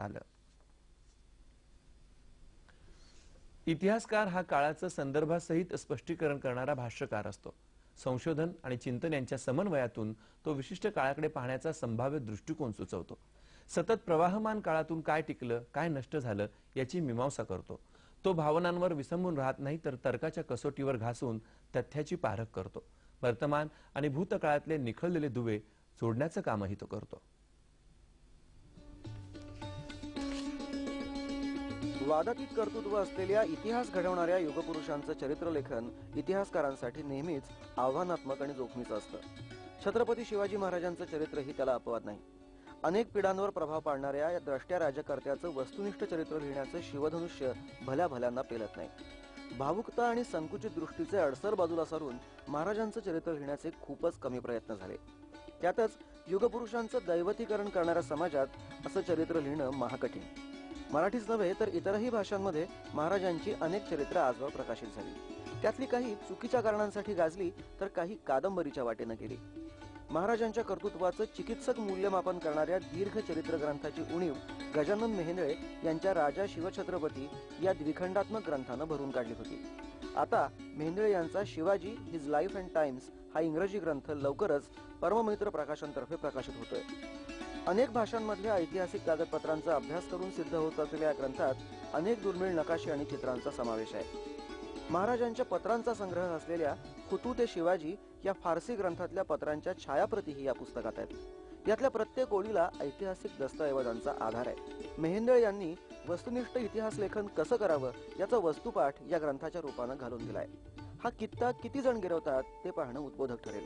आलं. इतिहासकार हा काळाचं संदर्भासहित स्पष्टीकरण करणारा भाष्यकार असतो. संशोधन आणि चिंतन यांच्या समन्वयातून तो विशिष्ट काळाकडे पाहण्याचा संभाव्य दृष्टिकोन सुचवतो. सतत प्रवाहमान काळातून काय टिकलं, काय नष्ट झालं याची मीमांसा करतो. तो भावनांवर विसंबून राहत नाही, तर तर्काच्या कसोटीवर घासून तथ्याची पारख करतो. वर्तमान आणि भूतकाळातले निखळलेले दुवे जोडण्याचं कामही तो करतो. वादातीत कर्तृत्व असलेल्या इतिहास घडवणाऱ्या युगपुरुषांचं चरित्रलेखन इतिहासकारांसाठी नेहमीच आव्हानात्मक आणि जोखमीचं असतं. छत्रपती शिवाजी महाराजांचं चरित्रही त्याला अपवाद नाही. अनेक पिढ्यांवर प्रभाव पाडणाऱ्या या द्रष्ट्या राजकर्त्याचं वस्तुनिष्ठ चरित्र लिहिण्याचं शिवधनुष्य भल्या भल्यांना पेलत नाही. भावुकता आणि संकुचित दृष्टीचे अडसर बाजूला सारून महाराजांचं चरित्र लिहिण्याचे खूपच कमी प्रयत्न झाले. त्यातच युगपुरुषांचं दैवतीकरण करणाऱ्या समाजात असं चरित्र लिहिणं महाकठीण. मराठीच नव्हे तर इतरही भाषांमध्ये महाराजांची अनेक चरित्र आजवर प्रकाशित झाली. त्यातली काही चुकीच्या कारणांसाठी गाजली, तर काही कादंबरीच्या वाटेनं गेली. महाराजांच्या कर्तृत्वाचं चिकित्सक मूल्यमापन करणाऱ्या दीर्घ चरित्र ग्रंथाची उणीव गजानन मेहेंदळे यांच्या राजा शिवछत्रपती या द्विखंडात्मक ग्रंथानं भरून काढली होती. आता मेहेंदळे यांचा Shivaji his life and times हा इंग्रजी ग्रंथ लवकरच परममित्र प्रकाशनतर्फे प्रकाशित होतोय. अनेक भाषांमधल्या ऐतिहासिक कागदपत्रांचा अभ्यास करून सिद्ध होत असलेल्या या ग्रंथात अनेक दुर्मिळ नकाशे आणि चित्रांचा समावेश आहे. महाराजांच्या पत्रांचा संग्रह असलेल्या खुतूत ए शिवाजी या फारसी ग्रंथातल्या पत्रांच्या छायाप्रतीही या पुस्तकात आहेत. यातल्या प्रत्येक ओळीला ऐतिहासिक दस्तऐवजांचा आधार आहे. मेहेंदळे यांनी वस्तुनिष्ठ इतिहास लेखन कसं करावं याचा वस्तुपाठ या ग्रंथाच्या रूपानं घालून दिलाय. हा कित्ता किती जण गिरवतात ते पाहणं उद्बोधक ठरेल.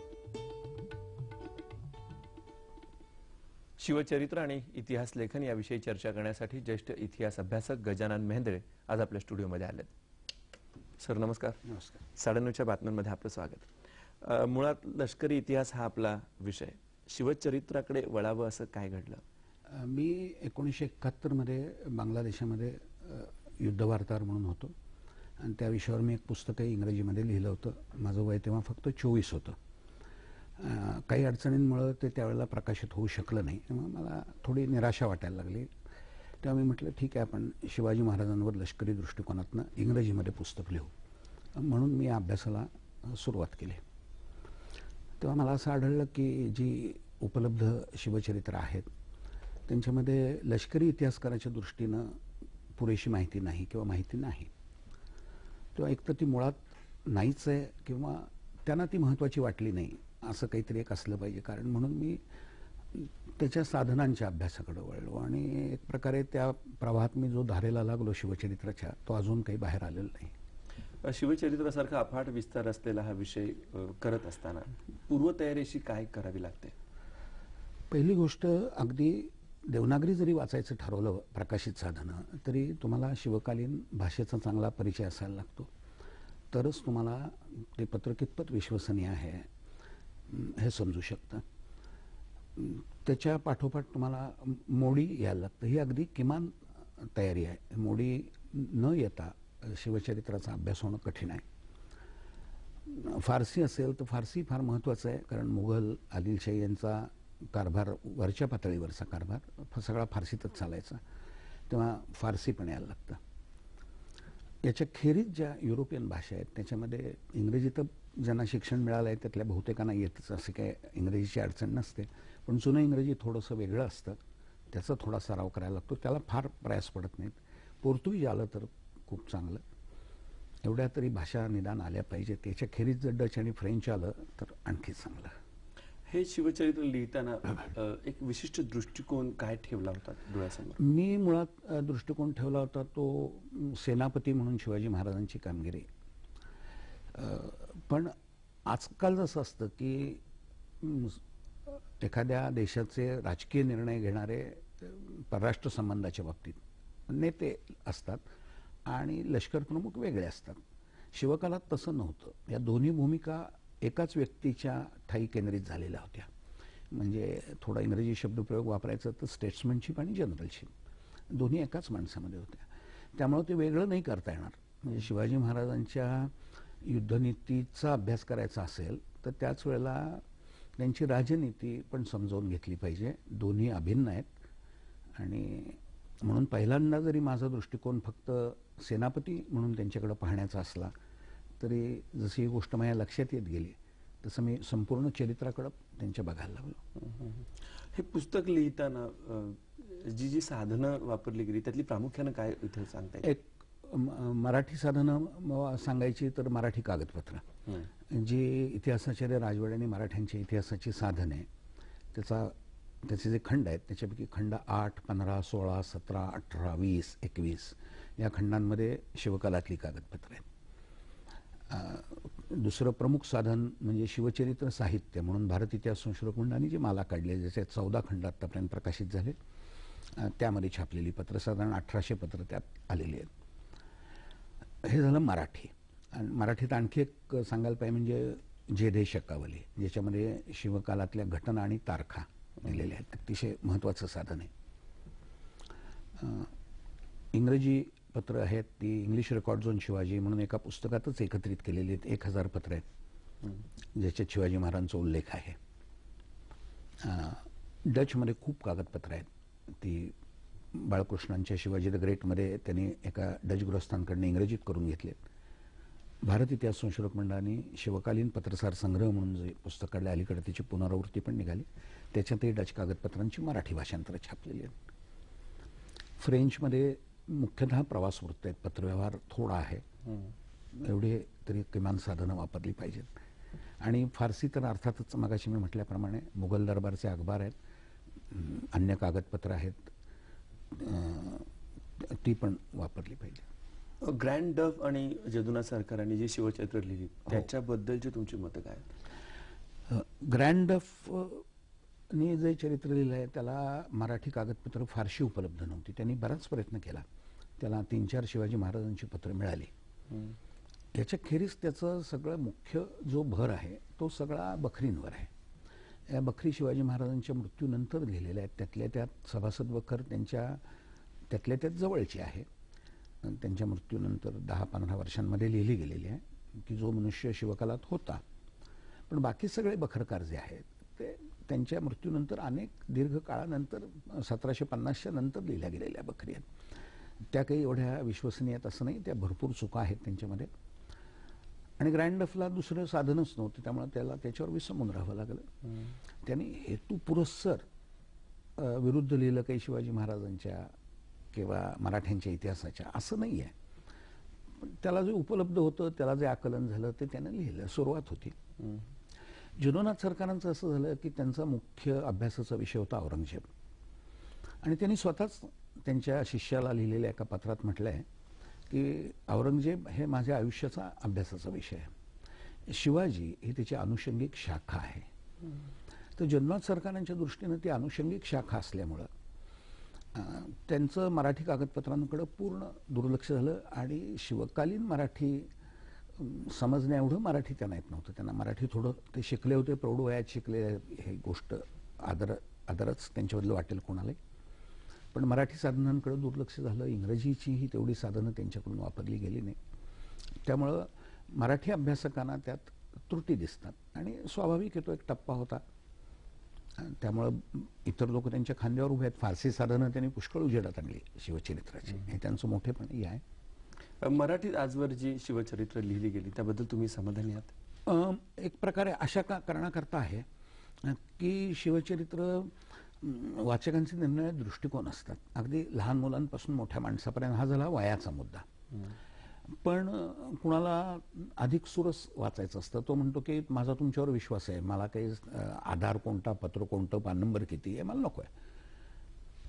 शिवचरित्र आणि इतिहास लेखन याविषयी चर्चा करण्यासाठी ज्येष्ठ इतिहास अभ्यासक गजानन मेहेंदळे आज आपल्या स्टुडिओमध्ये आलेत. सर नमस्कार. नमस्कार. 9:30च्या बातम्यांमध्ये आपलं स्वागत. मुळात लष्करी इतिहास हा आपला विषय. शिवचरित्राकडे वळावं असं काय घडलं? मी 1971 मध्ये बांगलादेशामध्ये युद्धवार्ताहर म्हणून होतो आणि त्या विषयावर मी एक पुस्तकही इंग्रजीमध्ये लिहिलं होतं. माझं वय तेव्हा फक्त 24 होतं. काही अडचणींमुळे ते त्यावेळेला प्रकाशित होऊ शकलं नाही. तेव्हा मला थोडी निराशा वाटायला लागली. तेव्हा मी म्हटलं ठीक आहे, आपण शिवाजी महाराजांवर लष्करी दृष्टिकोनातनं इंग्रजीमध्ये पुस्तक लिहू. म्हणून मी या अभ्यासाला सुरुवात केली. तेव्हा मला असं आढळलं की जी उपलब्ध शिवचरित्र आहेत त्यांच्यामध्ये लष्करी इतिहासकाराच्या दृष्टीनं पुरेशी माहिती नाही किंवा माहिती नाही. तेव्हा एक तर ती मुळात नाहीच आहे किंवा त्यांना ती महत्त्वाची वाटली नाही असं काहीतरी एक असलं पाहिजे. कारण म्हणून मी त्याच्या साधनांच्या अभ्यासाकडे वळलो आणि एक प्रकारे त्या प्रवाहात मी जो धारेला लागलो शिवचरित्राच्या, तो अजून काही बाहेर आलेला नाही. शिवचरित्रासारखा अफाट विस्तार असलेला हा विषय करत असताना पूर्वतयारीशी काय करावी लागते? पहिली गोष्ट, अगदी देवनागरी जरी वाचायचं ठरवलं प्रकाशित साधनं, तरी तुम्हाला शिवकालीन भाषेचा चांगला परिचय असायला लागतो. तरच तुम्हाला ते पत्र कितपत विश्वसनीय आहे हे समजू शकतं. त्याच्या पाठोपाठ तुम्हाला मोडी यायला लागतं. ही अगदी किमान तयारी आहे. मोडी न येता शिवचरित्राचा अभ्यास होणं कठीण आहे. फारसी असेल तर फारसी फार महत्त्वाचं आहे, कारण मुघल आदिलशाही यांचा कारभार, वरच्या पातळीवरचा कारभार सगळा फारसीतच चालायचा. तेव्हा फारसी पण यायला लागतं. याच्या खेरीज ज्या युरोपियन भाषा आहेत त्याच्यामध्ये इंग्रजी तर ज्यांना शिक्षण मिळालं आहे त्यातल्या बहुतेकांना येतच, असे काय इंग्रजीची अडचण नसते. पण जुनं इंग्रजी थोडंसं वेगळं असतं, त्याचा थोडा सराव करायला लागतो. त्याला फार प्रयास पडत नाहीत. पोर्तुगीज आलं तर खूप चांगलं. एवढ्या तरी भाषा निदान आल्या पाहिजेत. त्याच्या खेरीज जर डच आणि फ्रेंच आलं तर आणखी चांगलं. हे शिवचरित्र लिहिताना एक विशिष्ट दृष्टिकोन काय ठेवला होता डोळ्यासमोर? मी मुळात दृष्टिकोन ठेवला होता तो सेनापती म्हणून शिवाजी महाराजांची कामगिरी. पण आजकाल जसं असतं की एखाद्या देशाचे राजकीय निर्णय घेणारे परराष्ट्र संबंधाच्या बाबतीत नेते असतात आणि लष्कर प्रमुख वेगळे असतात. शिवकालात तसं नव्हतं. या दोन्ही भूमिका एकाच व्यक्तीच्या ठायी केंद्रित झालेल्या होत्या. म्हणजे थोडा इंग्रजी शब्दप्रयोग वापरायचा तर स्टेट्समनशिप आणि जनरलशिप दोन्ही एकाच माणसामध्ये होत्या. त्यामुळे ते वेगळं नाही करता येणार. म्हणजे शिवाजी महाराजांच्या युद्धनीतीचा अभ्यास करायचा असेल तर त्याच वेळेला त्यांची राजनीती पण समजावून घेतली पाहिजे. दोन्ही अभिन्न आहेत आणि म्हणून पहिल्यांदा जरी माझा दृष्टिकोन फक्त सेनापती म्हणून त्यांच्याकडे पाहण्याचा असला तरी जशी ही गोष्ट माझ्या लक्षात येत गेली तसं मी संपूर्ण चरित्राकडे त्यांच्या बघायला लागलो. हे पुस्तक लिहिताना जी जी साधनं वापरली गेली त्यातली प्रामुख्यानं काय इथे सांगता येईल? एक मराठी साधनं सांगायची तर मराठी कागदपत्र जी इतिहासाचार्य राजवाड्याने मराठ्यांच्या इतिहासाची साधन आहे त्याचे जे खंड आहेत त्याच्यापैकी खंड 8, 15, 16, 17, 18, 20, 21 या खंडांमध्ये शिवकालातली कागदपत्र आहेत. दुसरं प्रमुख साधन म्हणजे शिवचरित्र साहित्य म्हणून भारत इतिहास संशोधक मंडळाने जी माला काढली ज्याचे 14 खंड आतापर्यंत प्रकाशित झाले त्यामध्ये छापलेली पत्र साधारण 1800 पत्र त्यात आलेली आहेत. हे झालं मराठी. आणि मराठीत आणखी एक सांगायला पाहिजे म्हणजे जेधे शकावली ज्याच्यामध्ये शिवकालातल्या घटना आणि तारखा दिलेल्या आहेत. अतिशय महत्त्वाचं साधन आहे. इंग्रजी पत्र आहेत ती इंग्लिश रेकॉर्ड्स ऑन शिवाजी म्हणून एका पुस्तकातच एकत्रित केलेली आहेत. 1000 पत्र आहेत ज्याच्यात शिवाजी महाराजांचा उल्लेख आहे. डचमध्ये खूप कागदपत्र आहेत. ती बाळकृष्णांच्या शिवाजी द ग्रेटमध्ये त्यांनी एका डच गृहस्थांकडून इंग्रजीत करून घेतलेत. भारत इतिहास संशोधक मंडळाने शिवकालीन पत्रसार संग्रह म्हणून जे पुस्तक काढले अलीकडे त्याची पुनरावृत्ती पण निघाली त्याच्यातही डच कागदपत्रांची मराठी भाषांतरं छापलेली आहेत. फ्रेंचमध्ये मुख्यतः प्रवास वृत्त आहेत. पत्रव्यवहार थोडा आहे एवढे तरी किमान साधनं वापरली पाहिजेत. आणि फारसी तर अर्थातच मगाशी मी म्हटल्याप्रमाणे मुघल दरबारचे अखबार आहेत, अन्य कागदपत्र आहेत ती पण वापरली पाहिजे. ग्रँड डफ आणि जदुनाथ सरकारांनी जी शिवचरित्र लिहिली त्याच्याबद्दलची तुमची मतं काय? ग्रँड डफनी जे चरित्र लिहिलं आहे त्याला मराठी कागदपत्र फारशी उपलब्ध नव्हती. त्यांनी बराच प्रयत्न केला. त्याला 3-4 शिवाजी महाराजांची पत्र मिळाली. याच्या खेरीज त्याचं सगळं मुख्य जो भर आहे तो सगळा बखरींवर आहे. या बखरी शिवाजी महाराजांच्या मृत्यूनंतर लिहिलेल्या आहेत. त्यातल्या त्यात सभासद बखर त्यातल्या त्यात जवळची आहे. त्यांच्या मृत्यूनंतर 10-15 वर्षांमध्ये लिहिली गेलेली आहे की जो मनुष्य शिवकालात होता. पण बाकी सगळे बखरकार जे आहेत ते त्यांच्या मृत्यूनंतर अनेक दीर्घ काळानंतर 1750च्या नंतर लिहिल्या गेलेल्या बखरी आहेत. त्या काही एवढ्या विश्वसनीय आहेत असं नाही. त्या भरपूर चुका आहेत त्यांच्यामध्ये. आणि ग्रँड डफला दुसरं साधनच नव्हतं त्यामुळे त्याला त्याच्यावर विसंबून राहावं लागलं. त्यांनी हेतुपुरस्सर विरुद्ध लिहिलं काही शिवाजी महाराजांच्या किंवा मराठ्यांच्या इतिहासाच्या असं नाही आहे. त्याला जे उपलब्ध होतं त्याला जे आकलन झालं ते त्यानं लिहिलं. सुरुवात होती. जदुनाथ सरकारांचं असं झालं की त्यांचा मुख्य अभ्यासाचा विषय होता औरंगजेब. आणि त्यांनी स्वतःच त्यांच्या शिष्याला लिहिलेल्या एका पत्रात म्हटलं आहे की औरंगजेब हे माझ्या आयुष्याचा अभ्यासाचा विषय आहे. शिवाजी ही त्याची अनुषंगिक शाखा आहे. तर जदुनाथ सरकारांच्या दृष्टीनं ती अनुषंगिक शाखा असल्यामुळं त्यांचं मराठी कागदपत्रांकडे पूर्ण दुर्लक्ष झालं. आणि शिवकालीन मराठी समजण्या एवढं मराठी त्यांना येत नव्हतं. त्यांना मराठी थोडं ते शिकले होते, प्रौढ वयात शिकले. हे गोष्ट आदरच त्यांच्याबद्दल वाटेल कोणालाही. पण मराठी साधनांकडे दुर्लक्ष झालं. इंग्रजीचीही तेवढी साधनं त्यांच्याकडून वापरली गेली नाही. त्यामुळं मराठी अभ्यासकांना त्यात त्रुटी दिसतात. आणि स्वाभाविक येतो एक टप्पा होता. त्यामुळं इतर लोक त्यांच्या खांद्यावर उभे आहेत. फारसी साधनं त्यांनी पुष्कळ उजेडात आणली शिवचरित्राची. हे त्यांचं मोठेपणही आहे. मराठीत आजवर जी शिवचरित्र लिहिली गेली त्याबद्दल तुम्ही समाधानी आहात? एक प्रकारे आशा करण्याकरता आहे की शिवचरित्र वाचकांचे निर्णय दृष्टिकोन असतात. अगदी लहान मुलांपासून मोठ्या माणसापर्यंत. हा झाला वयाचा मुद्दा. पण कुणाला अधिक सुरस वाचायचं असतं. तो म्हणतो की माझा तुमच्यावर विश्वास आहे, मला काही आधार कोणता, पत्र कोणतं, पान नंबर किती आहे मला नको आहे.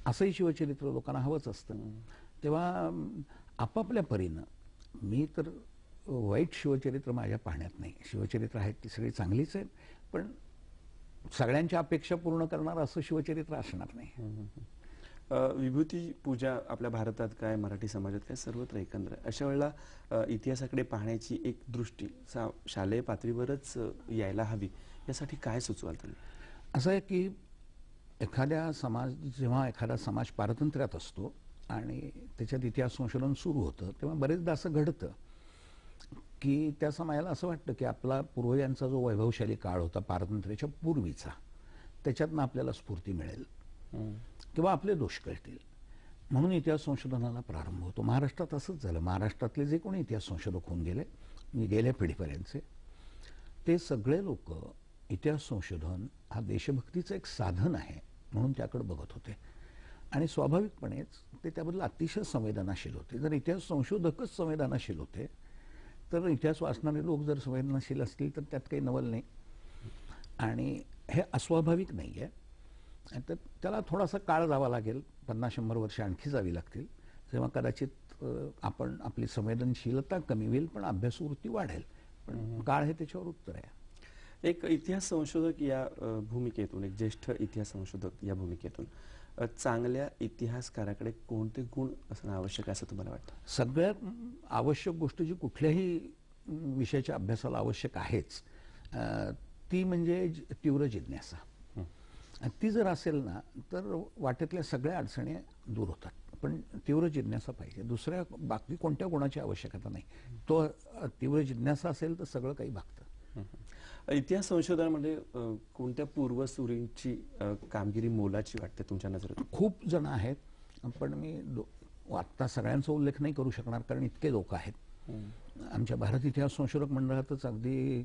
असंही शिवचरित्र लोकांना हवंच असतं. तेव्हा आपापल्या परीनं मी तर वाईट शिवचरित्र माझ्या पाहण्यात नाही. शिवचरित्र आहेत ती सगळी चांगलीच आहेत. पण सगळ्यांच्या अपेक्षा पूर्ण करणारं असं शिवचरित्र असणार नाही. विभूती पूजा आपल्या भारतात काय, मराठी समाजात काय, सर्वत्र एकंदर अशा वेळेला इतिहासाकडे पाहण्याची एक दृष्टी शालेय पातळीवरच यायला हवी. यासाठी काय सुचवाल तुम्ही? असं आहे की जेव्हा एखादा समाज पारतंत्र्यात असतो आणि त्याच्यात इतिहास संशोधन सुरू होतं तेव्हा बरेचदा असं घडतं की त्या समाजाला असं वाटतं की आपला पूर्वजांचा जो वैभवशाली काळ होता पारतंत्र्याच्या पूर्वीचा त्याच्यातनं आपल्याला स्फूर्ती मिळेल किंवा आपले दोष कळतील. म्हणून इतिहास संशोधनाला प्रारंभ होतो. महाराष्ट्रात असंच झालं. महाराष्ट्रातले जे कोणी इतिहास संशोधक होऊन गेले म्हणजे गेल्या पिढीपर्यंतचे, ते सगळे लोक इतिहास संशोधन हा देशभक्तीचं एक साधन आहे म्हणून त्याकडे बघत होते आणि स्वाभाविकपणेच ते त्याबद्दल अतिशय संवेदनाशील होते. जर इतिहास संशोधकच संवेदनाशील होते तर इतिहास वाचणारे लोक जर संवेदनशील असतील तर त्यात काही नवल नाही आणि हे अस्वाभाविक नाही आहे. तर त्याला थोडासा काळ जावा लागेल, 50-100 वर्ष आणखी जावी लागतील, जेव्हा कदाचित आपण आपली संवेदनशीलता कमी होईल पण अभ्यासवृत्ती वाढेल. पण काळ हे त्याच्यावर उत्तर आहे. एक इतिहास संशोधक या भूमिकेतून, एक ज्येष्ठ इतिहास संशोधक या भूमिकेतून चांगल्या इतिहासकाराकडे कोणते गुण असणं आवश्यक आहे असं तुम्हाला वाटतं? सगळ्यात आवश्यक गोष्ट जी कुठल्याही विषयाच्या अभ्यासाला आवश्यक आहेच ती म्हणजे तीव्र जिज्ञासा. ती जर असेल ना तर वाटेतल्या सगळ्या अडचणी दूर होतात. पण तीव्र जिज्ञासा पाहिजे, दुसऱ्या बाकी कोणत्या गुणाची आवश्यकता नाही. तो तीव्र जिज्ञासा असेल तर सगळं काही भागतं. इतिहास संशोधनामध्ये कोणत्या पूर्वसुरींची कामगिरी मोलाची वाटते तुमच्या नजरेत? खूप जण आहेत, पण मी आत्ता सगळ्यांचा उल्लेख नाही करू शकणार कारण इतके लोक आहेत. आमच्या भारत इतिहास संशोधक मंडळातच अगदी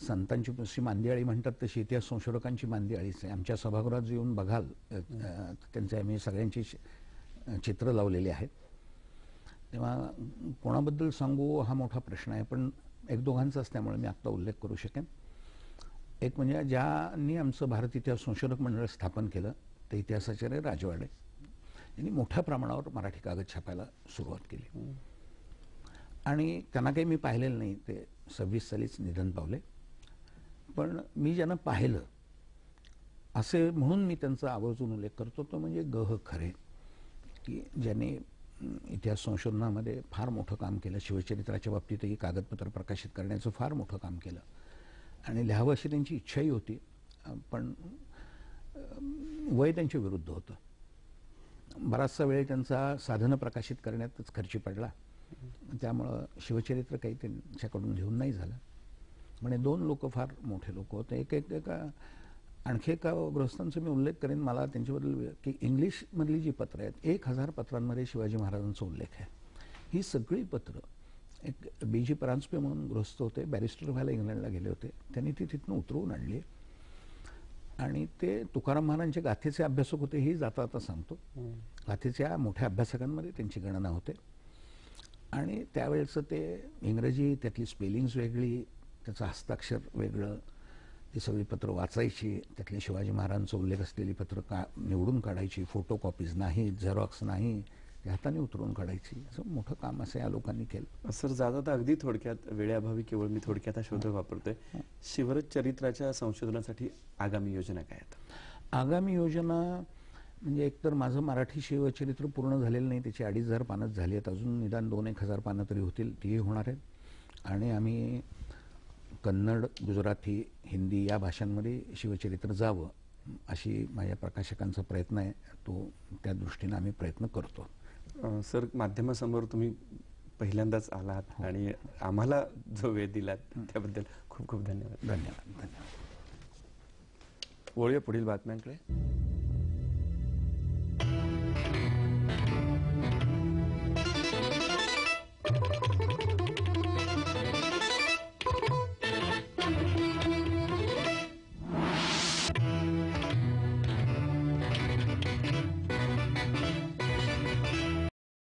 संतांची जशी मांदियाळी म्हणतात तशी इतिहास संशोधकांची मांदियाळीच आहे. आमच्या सभागृहात येऊन बघाल त्यांचे आम्ही सगळ्यांची चित्र लावलेली आहेत. तेव्हा कोणाबद्दल सांगू हा मोठा प्रश्न आहे, पण एक दोघांचाच त्यामुळे मी आत्ता उल्लेख करू शकेन. एक म्हणजे ज्यांनी आमचं भारत इतिहास संशोधक मंडळ स्थापन केलं ते इतिहासाचार्य राजवाडे यांनी मोठ्या प्रमाणावर मराठी कागद छापायला सुरुवात केली आणि त्यांना काही मी पाहिलेलं नाही, ते 26 सालीच निधन पावले. पण मी ज्यांना पाहिलं असे म्हणून मी त्यांचा आवर्जून उल्लेख करतो तो म्हणजे ग.ह. खरे, की ज्यांनी इतिहास संशोधनामध्ये फार मोठं काम केलं. शिवचरित्राच्या बाबतीतही कागदपत्र प्रकाशित करण्याचं फार मोठं काम केलं आणि लिहावं अशी त्यांची इच्छाही होती, पण वय त्यांच्या विरुद्ध होतं. बराचसा वेळ त्यांचा साधनं प्रकाशित करण्यातच खर्ची पडला, त्यामुळं शिवचरित्र काही त्यांच्याकडून लिहून नाही झालं. म्हणजे 2 लोक फार मोठे लोक होते. आणखी एका गृहस्थांचा मी उल्लेख करेन. मला त्यांच्याबद्दल की इंग्लिशमधली जी पत्रं आहेत 1000 पत्रांमध्ये शिवाजी महाराजांचा उल्लेख आहे. ही सगळी पत्रं एक B.G. परांजपे म्हणून गृहस्थ होते, बॅरिस्टर व्हायला इंग्लंडला गेले होते, त्यांनी ती तिथनं उतरवून आणली आणि ते तुकाराम महाराजांच्या गाथेचे अभ्यासक होते, ही जाता जाता सांगतो. गाथेच्या मोठ्या अभ्यासकांमध्ये त्यांची गणना होते आणि त्यावेळेचं ते इंग्रजी, त्यातली स्पेलिंग्स वेगळी, त्याचं हस्ताक्षर वेगळं, ती सगळी पत्र वाचायची, त्यातले शिवाजी महाराजांचा उल्लेख असलेली पत्र निवडून काढायची, फोटो कॉपीज नाही, झेरॉक्स नाही, ते हाताने उतरवून काढायची. असं मोठं काम असं या लोकांनी केलं. सर, जाता अगदी थोडक्यात, वेळेअभावी केवळ मी थोडक्यात हा शब्द वापरतोय, शिवचरित्राच्या संशोधनासाठी आगामी योजना काय आहेत? आगामी योजना म्हणजे एकतर माझं मराठी शिवचरित्र पूर्ण झालेलं नाही, त्याची 2500 पानं झाली आहेत, अजून निदान 2-1000 पानं तरी होतील, तीही होणार आहेत. आणि आम्ही कन्नड, गुजराती, हिंदी या भाषांमध्ये शिवचरित्र जावं अशी माझ्या प्रकाशकांचा प्रयत्न आहे. तो त्या दृष्टीने आम्ही प्रयत्न करतो. सर, माध्यमासमोर तुम्ही पहिल्यांदाच आलात आणि आम्हाला जो वेळ दिलात त्याबद्दल खूप खूप धन्यवाद. धन्यवाद. वळूया पुढील बातम्यांकडे.